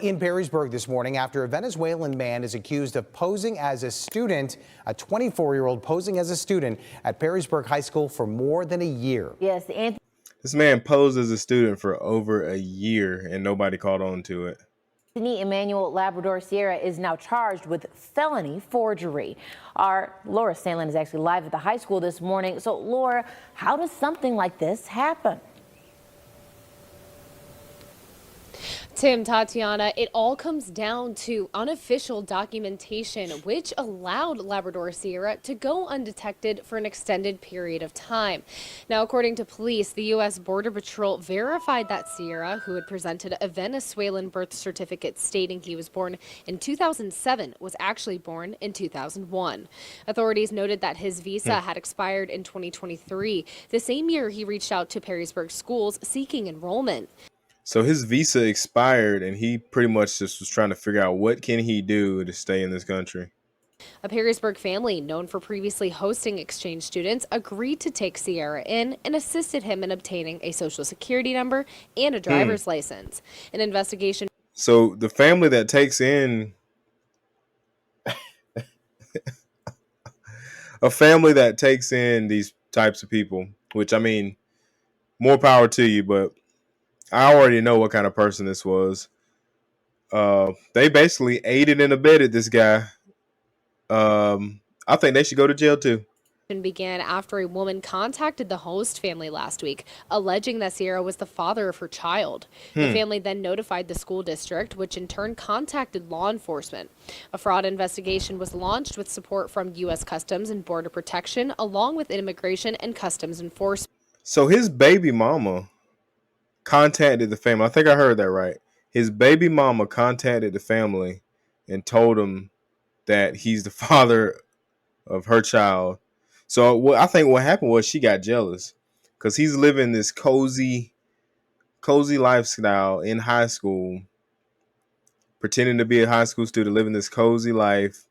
In Perrysburg this morning after a Venezuelan man is accused of posing as a student, a 24-year-old posing as a student at Perrysburg High School for more than a year. Yes, this man posed as a student for over a year and nobody caught on to it. Anthony Emmanuel Labrador Sierra is now charged with felony forgery. Our Laura Sandlin is actually live at the high school this morning. So Laura, how does something like this happen? Tim, Tatiana, it all comes down to unofficial documentation, which allowed Labrador Sierra to go undetected for an extended period of time. Now, according to police, the U.S. Border Patrol verified that Sierra, who had presented a Venezuelan birth certificate stating he was born in 2007, was actually born in 2001. Authorities noted that his visa had expired in 2023. The same year, he reached out to Perrysburg schools seeking enrollment. So his visa expired and he pretty much just was trying to figure out what can he do to stay in this country. A Perrysburg family known for previously hosting exchange students agreed to take Sierra in and assisted him in obtaining a social security number and a driver's license. An investigation. So the family that takes in a family that takes in these types of people, which I mean, more power to you, but I already know what kind of person this was. They basically aided and abetted this guy. I think they should go to jail too. Began after a woman contacted the host family last week, alleging that Sierra was the father of her child. The family then notified the school district, which in turn contacted law enforcement. A fraud investigation was launched with support from U.S. Customs and Border Protection, along with Immigration and Customs Enforcement. So his baby mama contacted the family. I think I heard that right. His baby mama contacted the family and told them that he's the father of her child. So I think what happened was she got jealous because he's living this cozy lifestyle in high school, pretending to be a high school student, living this cozy life,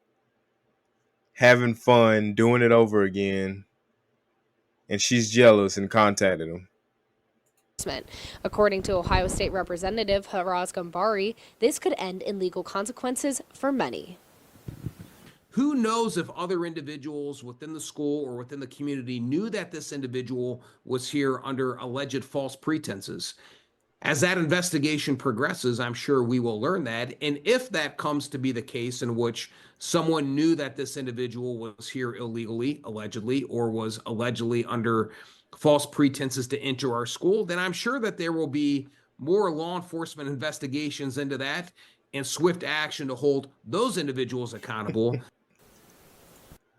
having fun, doing it over again. And she's jealous and contacted him. According to Ohio State Representative Haraz Gambari, this could end in legal consequences for many. Who knows if other individuals within the school or within the community knew that this individual was here under alleged false pretenses. As that investigation progresses, I'm sure we will learn that. And if that comes to be the case in which someone knew that this individual was here illegally, allegedly, or was allegedly under false pretenses to enter our school, then I'm sure that there will be more law enforcement investigations into that and swift action to hold those individuals accountable.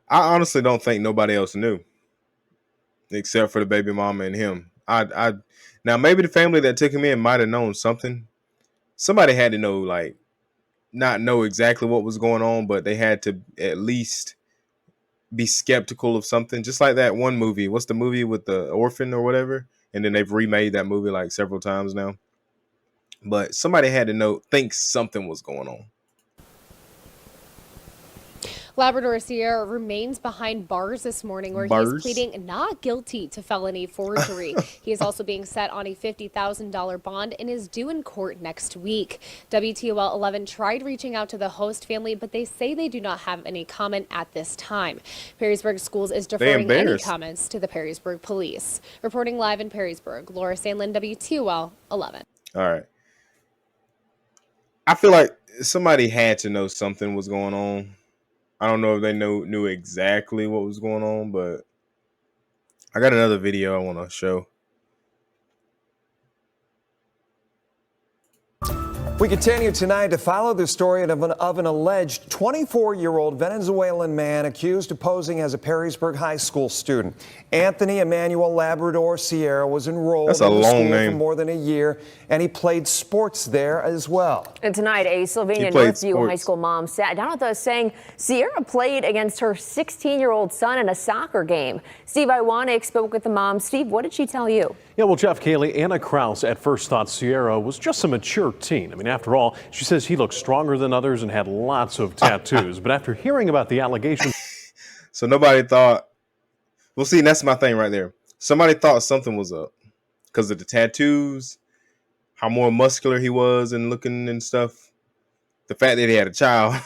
I honestly don't think nobody else knew except for the baby mama and him. Now maybe the family that took him in might have known something. Somebody had to know, like, not know exactly what was going on, but they had to at least be skeptical of something. Just like that one movie. What's the movie with the orphan or whatever? And then they've remade that movie like several times now. But somebody had to think something was going on. Labrador Sierra remains behind bars this morning where he is pleading not guilty to felony forgery. He is also being set on a $50,000 bond and is due in court next week. WTOL 11 tried reaching out to the host family, but they say they do not have any comment at this time. Perrysburg Schools is deferring any comments to the Perrysburg Police. Reporting live in Perrysburg, Laura Sandlin, WTOL 11. All right. I feel like somebody had to know something was going on. I don't know if they knew exactly what was going on, but I got another video I want to show. We continue tonight to follow the story of an alleged 24-year-old Venezuelan man accused of posing as a Perrysburg High School student. Anthony Emmanuel Labrador Sierra was enrolled in the school for more than a year, and he played sports there as well. And tonight, a Sylvania Northview High School mom sat down with us saying Sierra played against her 16-year-old son in a soccer game. Steve Iwanek spoke with the mom. Steve, what did she tell you? Yeah, well, Jeff, Kaylee, Anna Krause at first thought Sierra was just a mature teen. I mean, after all, she says he looked stronger than others and had lots of tattoos. But after hearing about the allegations... So nobody thought... Well, see, that's my thing right there. Somebody thought something was up because of the tattoos, how more muscular he was and looking and stuff. The fact that he had a child.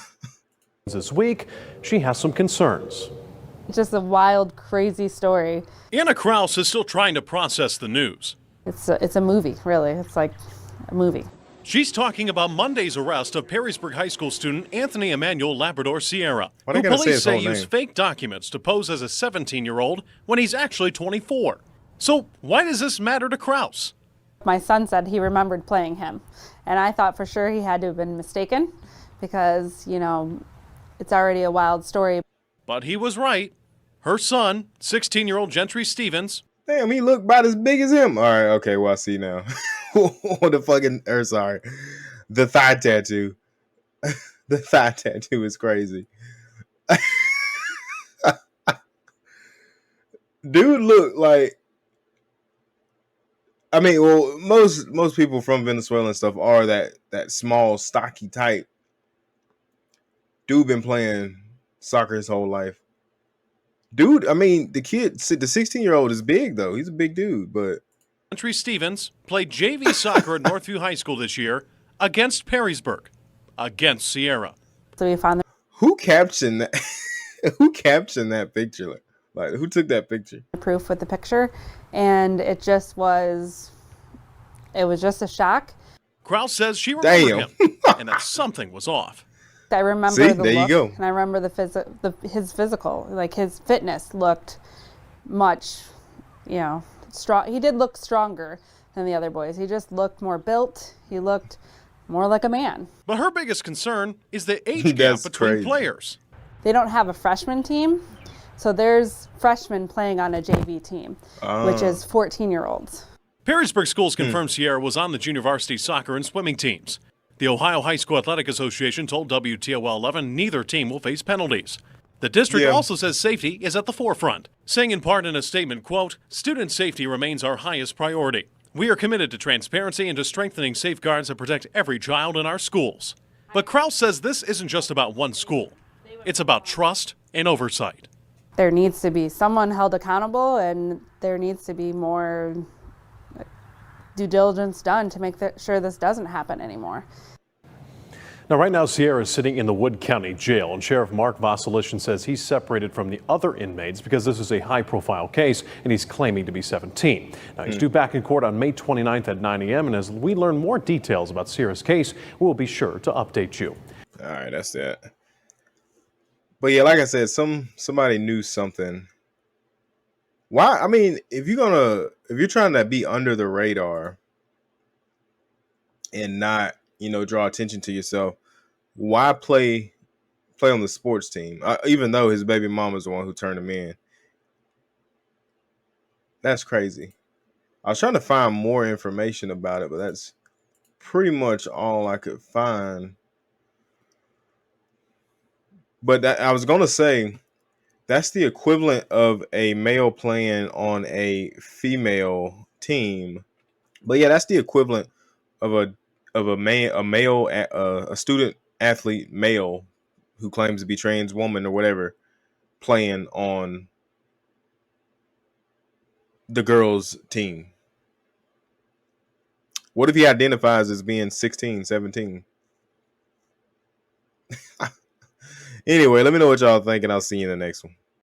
This week, she has some concerns. It's just a wild, crazy story. Anna Kraus is still trying to process the news. It's a movie, really. It's like a movie. She's talking about Monday's arrest of Perrysburg High School student Anthony Emmanuel Labrador Sierra, Why they who gotta say police his say whole used name? fake documents to pose as a 17-year-old when he's actually 24. So why does this matter to Kraus? My son said he remembered playing him, and I thought for sure he had to have been mistaken because, you know, it's already a wild story. But he was right. Her son, 16-year-old Gentry Stevens, Damn, he looked about as big as him. All right, okay, well, I see now. The thigh tattoo. The thigh tattoo is crazy. Dude looked like, I mean, well, most people from Venezuela and stuff are that small, stocky type. Dude been playing soccer his whole life. Dude, I mean, the 16-year-old is big though. He's a big dude, but Gentry Stevens, played JV soccer at Northview High School this year against Perrysburg, against Sierra. So we found who captioned that? Who captioned that picture? Like, who took that picture? the proof with the picture, and it was just a shock. Kraus says she remembered Damn. him and that something was off. I remember See, the there you look, go. and I remember his physical, like his fitness looked much, you know, strong. He did look stronger than the other boys. He just looked more built. He looked more like a man. But her biggest concern is the age gap That's between crazy. players. They don't have a freshman team, so there's freshmen playing on a JV team, which is 14-year-olds. Perrysburg schools confirmed Sierra was on the junior varsity soccer and swimming teams. The Ohio High School Athletic Association told WTOL 11 neither team will face penalties. The district also says safety is at the forefront, saying in part in a statement, quote, "Student safety remains our highest priority. We are committed to transparency and to strengthening safeguards that protect every child in our schools." But Kraus says this isn't just about one school. It's about trust and oversight. There needs to be someone held accountable, and there needs to be more due diligence done to make sure this doesn't happen anymore. Now, right now, Sierra is sitting in the Wood County Jail, and Sheriff Mark Vasilishin says he's separated from the other inmates because this is a high-profile case, and he's claiming to be 17. Now, he's due back in court on May 29th at 9 a.m., and as we learn more details about Sierra's case, we'll be sure to update you. All right, that's that. But yeah, like I said, somebody knew something. Why? I mean, if you're trying to be under the radar and not, draw attention to yourself, why play on the sports team? Even though his baby mama is the one who turned him in. That's crazy. I was trying to find more information about it, but that's pretty much all I could find. But I was gonna say that's the equivalent of a male playing on a female team. But yeah, that's the equivalent of a student athlete male who claims to be trans woman or whatever playing on the girls' team. What if he identifies as being 16, 17? Anyway, let me know what y'all think, and I'll see you in the next one.